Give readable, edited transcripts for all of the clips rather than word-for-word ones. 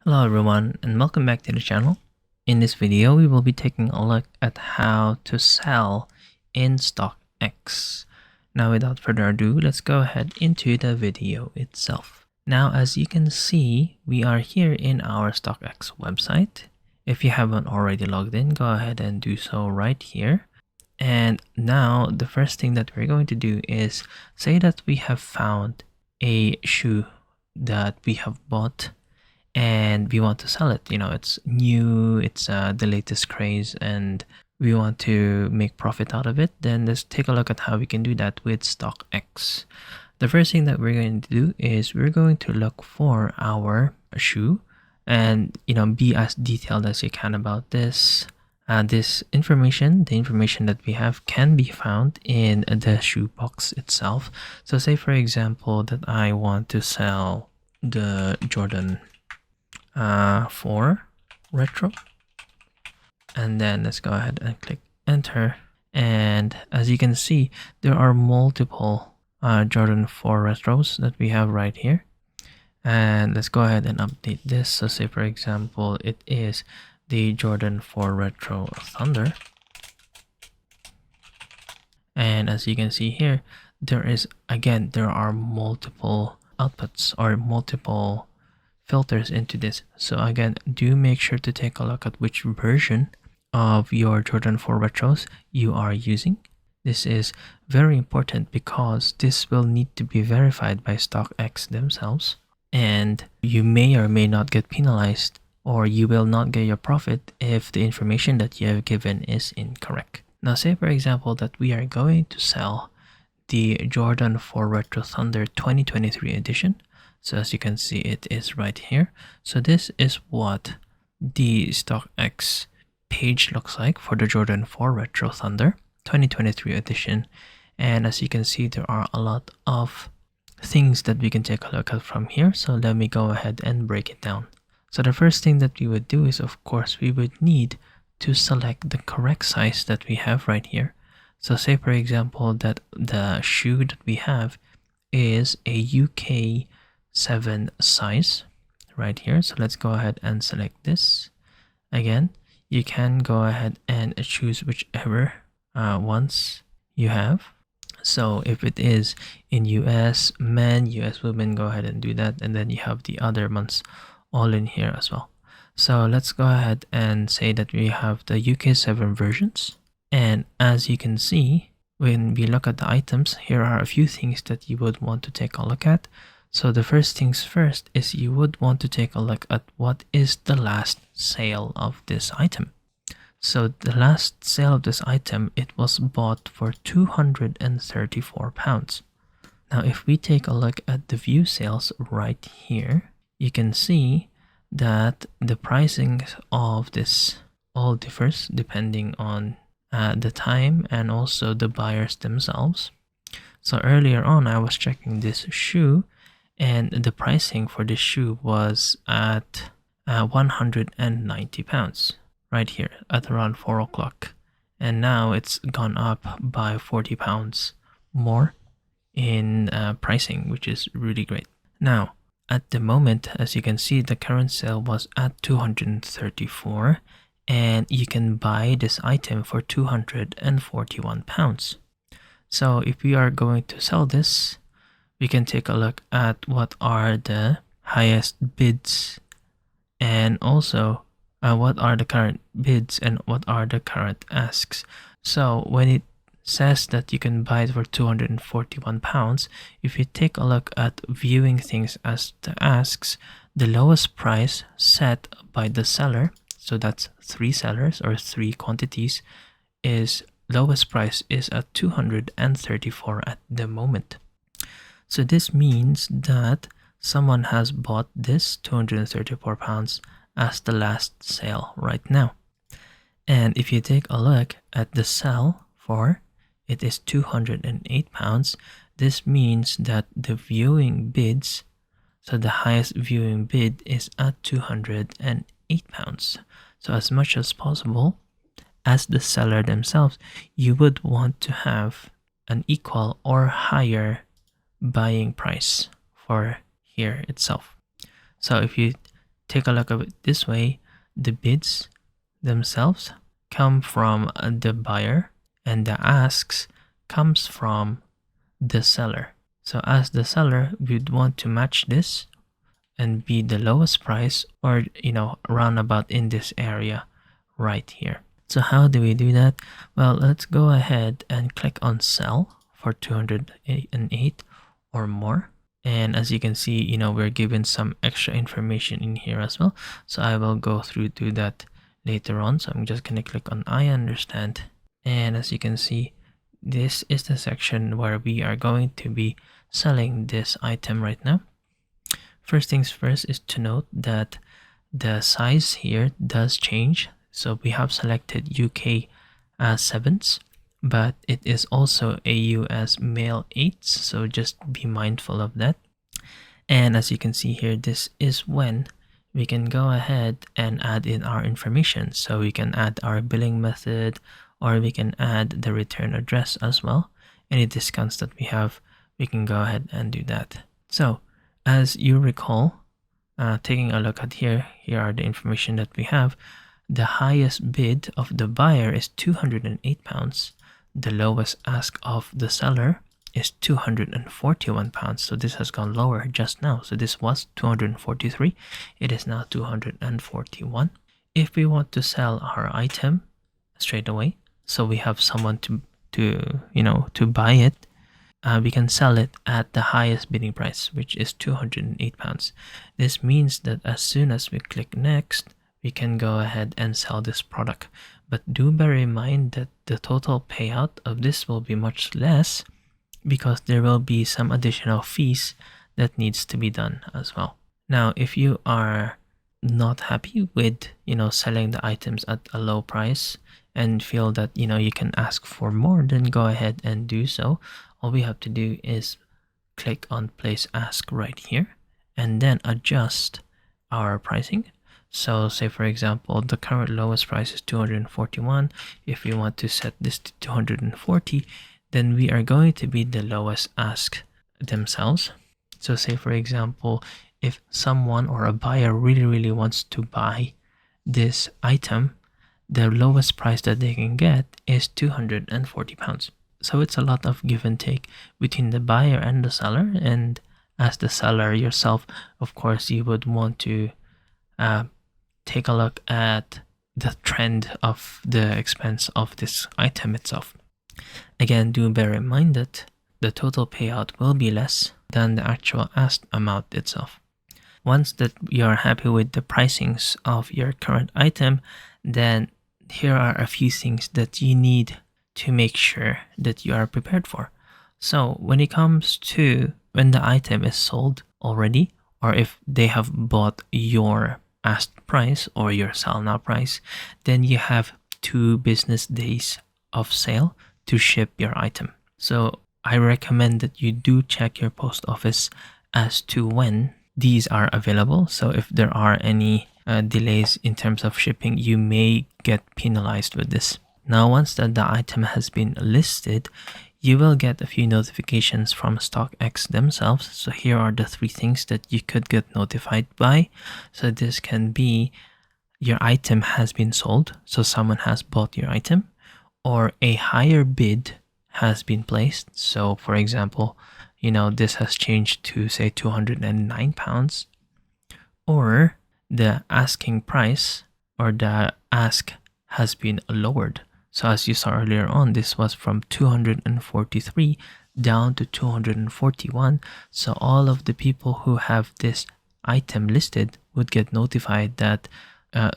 Hello everyone and welcome back to the channel. In this video we will be taking a look at how to sell in Stockx. Now without further ado, let's go ahead into the video itself. Now as you can see, we are here in our Stockx website. If you haven't already logged in, go ahead and do so right here. And now the first thing that we're going to do is say that we have found a shoe that we have bought and we want to sell it. It's new, it's the latest craze, and we want to make profit out of it. Then let's take a look at how we can do that with Stockx. The first thing that we're going to do is we're going to look for our shoe and be as detailed as you can about this. The information that we have can be found in the shoe box itself. So say for example that I want to sell the Jordan 4 retro, and then let's go ahead and click enter. And as you can see, there are multiple Jordan 4 retros that we have right here, and let's go ahead and update this. So say for example it is the Jordan 4 retro Thunder, and as you can see here, there are multiple outputs or multiple filters into this. So again, do make sure to take a look at which version of your Jordan 4 retros you are using. This is very important because this will need to be verified by Stockx themselves, and you may or may not get penalized, or you will not get your profit if the information that you have given is incorrect. Now say for example that we are going to sell the Jordan 4 Retro Thunder 2023 edition. So as you can see, it is right here. So this is what the Stockx page looks like for the Jordan 4 Retro Thunder 2023 edition. And as you can see, there are a lot of things that we can take a look at from here. So let me go ahead and break it down. So the first thing that we would do is, of course, we would need to select the correct size that we have right here. So say for example that the shoe that we have is a UK 7 size right here. So let's go ahead and select this. Again, you can go ahead and choose whichever ones you have. So if it is in US men, US women, go ahead and do that, and then you have the other ones all in here as well. So let's go ahead and say that we have the UK 7 versions. And as you can see, when we look at the items, here are a few things that you would want to take a look at. So the first things first is you would want to take a look at what is the last sale of this item. So the last sale of this item, it was bought for £234. Now if we take a look at the view sales right here, you can see that the pricing of this all differs depending on the time and also the buyers themselves. So earlier on I was checking this shoe, and the pricing for this shoe was at £190 right here at around 4 o'clock, and now it's gone up by £40 more in pricing, which is really great. Now at the moment, as you can see, the current sale was at £234, and you can buy this item for £241. So if we are going to sell this, we can take a look at what are the highest bids, and also what are the current bids and what are the current asks. So when it says that you can buy it for £241, if you take a look at viewing things as the asks, the lowest price set by the seller, so that's 3 sellers or 3 quantities, is lowest price is at £234 at the moment. So this means that someone has bought this £234 as the last sale right now. And if you take a look at the sell for, it is £208. This means that the viewing bids, so the highest viewing bid is at £208. So as much as possible, as the seller themselves, you would want to have an equal or higher buying price for here itself. So if you take a look at it this way, the bids themselves come from the buyer and the asks comes from the seller. So as the seller, we'd want to match this and be the lowest price, or round about in this area right here. So how do we do that? Well, let's go ahead and click on sell for 208 or more. And as you can see, we're given some extra information in here as well. So I will go through to that later on. So I'm just going to click on I understand. And as you can see, this is the section where we are going to be selling this item right now. First things first is to note that the size here does change. So we have selected UK as 7s, but it is also AU as male 8s. So just be mindful of that. And as you can see here, this is when we can go ahead and add in our information. So we can add our billing method, or we can add the return address as well. Any discounts that we have, we can go ahead and do that. So as you recall, taking a look at here are the information that we have. The highest bid of the buyer is £208. The lowest ask of the seller is £241. So this has gone lower just now. So this was 243. It is now 241. If we want to sell our item straight away, so we have someone to buy it, we can sell it at the highest bidding price, which is £208. This means that as soon as we click next, we can go ahead and sell this product. But do bear in mind that the total payout of this will be much less, because there will be some additional fees that needs to be done as well. Now, if you are not happy with selling the items at a low price and feel that you can ask for more, then go ahead and do so. All we have to do is click on place ask right here and then adjust our pricing. So say for example, the current lowest price is 241. If we want to set this to 240, then we are going to be the lowest ask themselves. So say for example, if someone or a buyer really wants to buy this item, the lowest price that they can get is £240. So it's a lot of give and take between the buyer and the seller. And as the seller yourself, of course, you would want to take a look at the trend of the expense of this item itself. Again, do bear in mind that the total payout will be less than the actual asked amount itself. Once that you are happy with the pricings of your current item, then here are a few things that you need to make sure that you are prepared for. So when it comes to when the item is sold already, or if they have bought your asked price or your sell now price, then you have 2 business days of sale to ship your item. So I recommend that you do check your post office as to when these are available. So if there are any delays in terms of shipping, you may get penalized with this. Now, once that the item has been listed, you will get a few notifications from Stockx themselves. So here are the 3 things that you could get notified by. So this can be your item has been sold, so someone has bought your item, or a higher bid has been placed. So for example, this has changed to say £209, or the asking price or the ask has been lowered. So as you saw earlier on, this was from 243 down to 241. So all of the people who have this item listed would get notified that,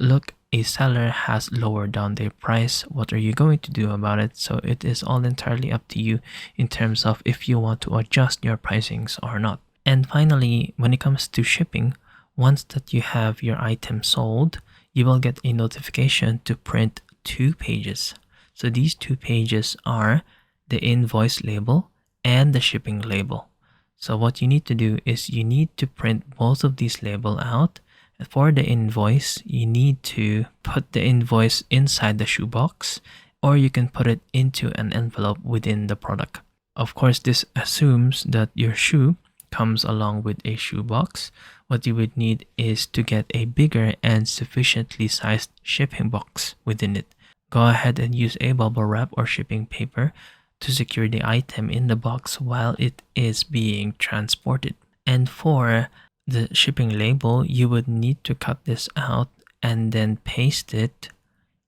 look, a seller has lowered down their price. What are you going to do about it? So it is all entirely up to you in terms of if you want to adjust your pricings or not. And finally, when it comes to shipping, once that you have your item sold, you will get a notification to print 2 pages. So these 2 pages are the invoice label and the shipping label. So what you need to do is you need to print both of these labels out. For the invoice, you need to put the invoice inside the shoebox, or you can put it into an envelope within the product. Of course, this assumes that your shoe comes along with a shoebox. what you would need is to get a bigger and sufficiently sized shipping box within it. Go ahead and use a bubble wrap or shipping paper to secure the item in the box while it is being transported. And for the shipping label, you would need to cut this out and then paste it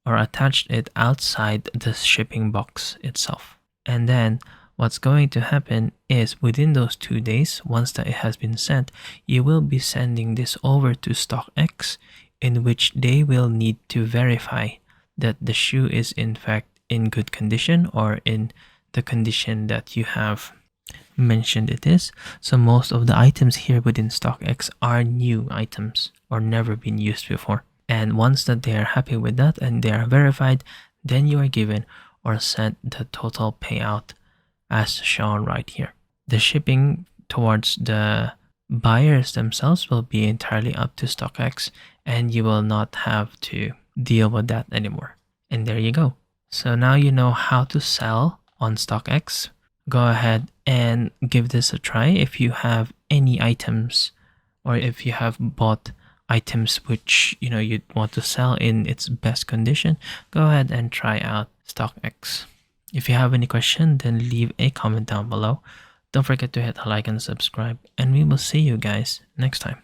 or attach it outside the shipping box itself. And then what's going to happen is within those 2 days, once that it has been sent, you will be sending this over to Stockx, in which they will need to verify that the shoe is in fact in good condition or in the condition that you have mentioned it is. So most of the items here within Stockx are new items or never been used before. And once that they are happy with that and they are verified, then you are given or sent the total payout as shown right here. The shipping towards the buyers themselves will be entirely up to Stockx, and you will not have to deal with that anymore. And there you go. So now you know how to sell on Stockx. Go ahead and give this a try. If you have any items or if you have bought items which you'd want to sell in its best condition, go ahead and try out Stockx. If you have any question, then leave a comment down below. Don't forget to hit like and subscribe, and we will see you guys next time.